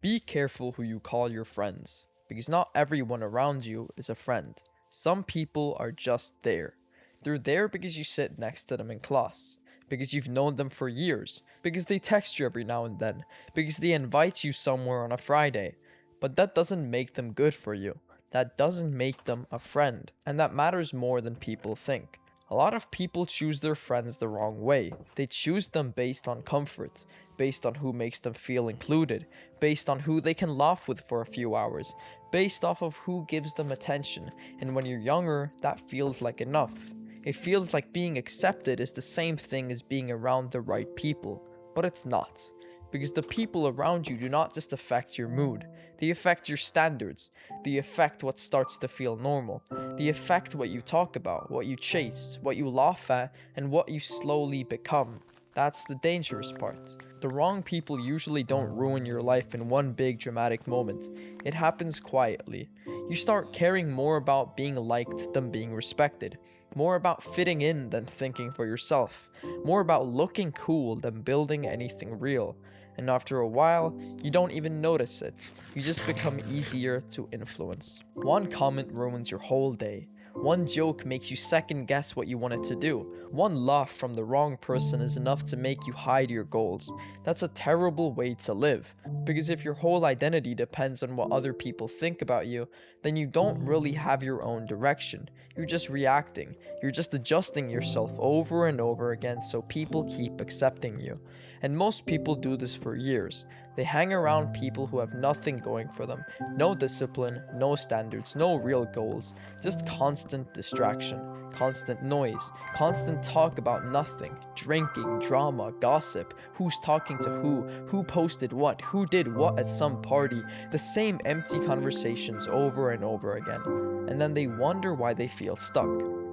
Be careful who you call your friends, because not everyone around you is a friend. Some people are just there. They're there because you sit next to them in class, because you've known them for years, because they text you every now and then, because they invite you somewhere on a Friday. But that doesn't make them good for you. That doesn't make them a friend, and that matters more than people think. A lot of people choose their friends the wrong way. They choose them based on comfort, based on who makes them feel included, based on who they can laugh with for a few hours, based off of who gives them attention, and when you're younger, that feels like enough. It feels like being accepted is the same thing as being around the right people, but it's not. Because the people around you do not just affect your mood, they affect your standards, they affect what starts to feel normal, they affect what you talk about, what you chase, what you laugh at, and what you slowly become. That's the dangerous part. The wrong people usually don't ruin your life in one big dramatic moment. It happens quietly. You start caring more about being liked than being respected, more about fitting in than thinking for yourself, more about looking cool than building anything real. And after a while, you don't even notice it. You just become easier to influence. One comment ruins your whole day. One joke makes you second guess what you wanted to do. One laugh from the wrong person is enough to make you hide your goals. That's a terrible way to live. Because if your whole identity depends on what other people think about you, then you don't really have your own direction. You're just reacting. You're just adjusting yourself over and over again so people keep accepting you. And most people do this for years. They hang around people who have nothing going for them. No discipline, no standards, no real goals. Just constant distraction, constant noise, constant talk about nothing. Drinking, drama, gossip, who's talking to who posted what, who did what at some party. The same empty conversations over and over again. And then they wonder why they feel stuck.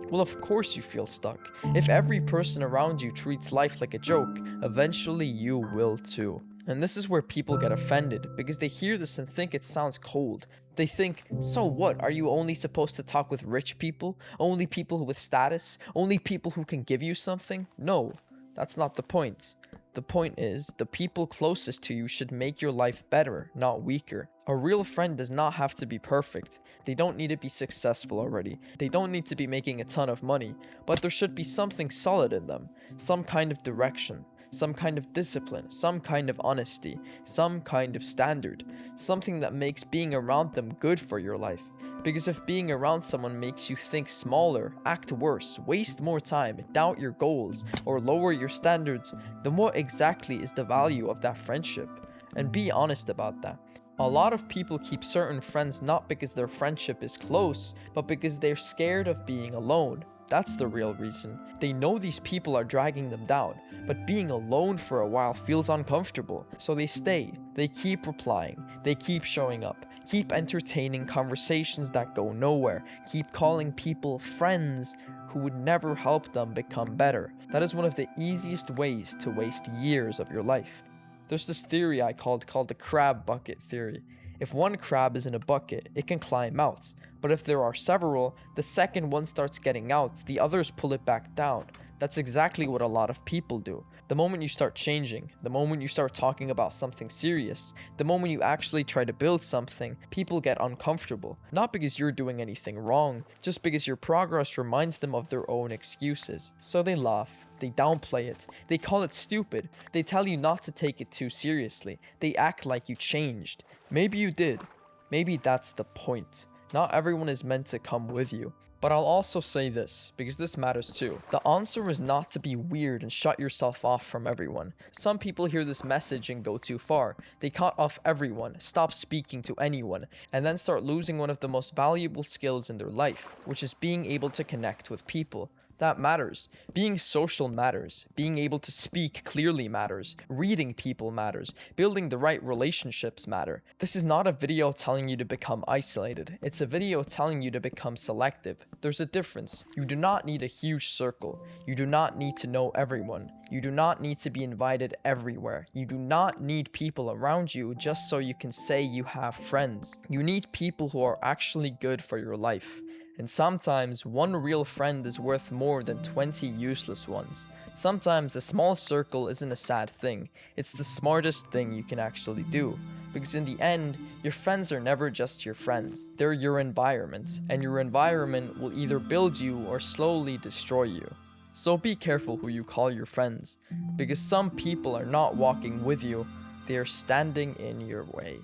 Well, of course you feel stuck. If every person around you treats life like a joke, eventually you will too. And this is where people get offended, because they hear this and think it sounds cold. They think, so what, are you only supposed to talk with rich people? Only people with status? Only people who can give you something? No, that's not the point. The point is, the people closest to you should make your life better, not weaker. A real friend does not have to be perfect. They don't need to be successful already. They don't need to be making a ton of money, but there should be something solid in them. Some kind of direction, some kind of discipline, some kind of honesty, some kind of standard. Something that makes being around them good for your life. Because if being around someone makes you think smaller, act worse, waste more time, doubt your goals, or lower your standards, then what exactly is the value of that friendship? And be honest about that. A lot of people keep certain friends not because their friendship is close, but because they're scared of being alone. That's the real reason. They know these people are dragging them down, but being alone for a while feels uncomfortable. So they stay, they keep replying, they keep showing up, keep entertaining conversations that go nowhere, keep calling people friends who would never help them become better. That is one of the easiest ways to waste years of your life. There's this theory I called the crab bucket theory. If one crab is in a bucket, it can climb out. But if there are several, the second one starts getting out, the others pull it back down. That's exactly what a lot of people do. The moment you start changing, the moment you start talking about something serious, the moment you actually try to build something, people get uncomfortable. Not because you're doing anything wrong, just because your progress reminds them of their own excuses. So they laugh. They downplay it. They call it stupid. They tell you not to take it too seriously. They act like you changed. Maybe you did. Maybe that's the point. Not everyone is meant to come with you. But I'll also say this, because this matters too. The answer is not to be weird and shut yourself off from everyone. Some people hear this message and go too far. They cut off everyone, stop speaking to anyone, and then start losing one of the most valuable skills in their life, which is being able to connect with people. That matters. Being social matters. Being able to speak clearly matters. Reading people matters. Building the right relationships matter. This is not a video telling you to become isolated. It's a video telling you to become selective. There's a difference. You do not need a huge circle. You do not need to know everyone. You do not need to be invited everywhere. You do not need people around you just so you can say you have friends. You need people who are actually good for your life. And sometimes one real friend is worth more than 20 useless ones. Sometimes a small circle isn't a sad thing. It's the smartest thing you can actually do. because in the end, your friends are never just your friends. They're your environment, and your environment will either build you or slowly destroy you. So be careful who you call your friends, because some people are not walking with you, they are standing in your way.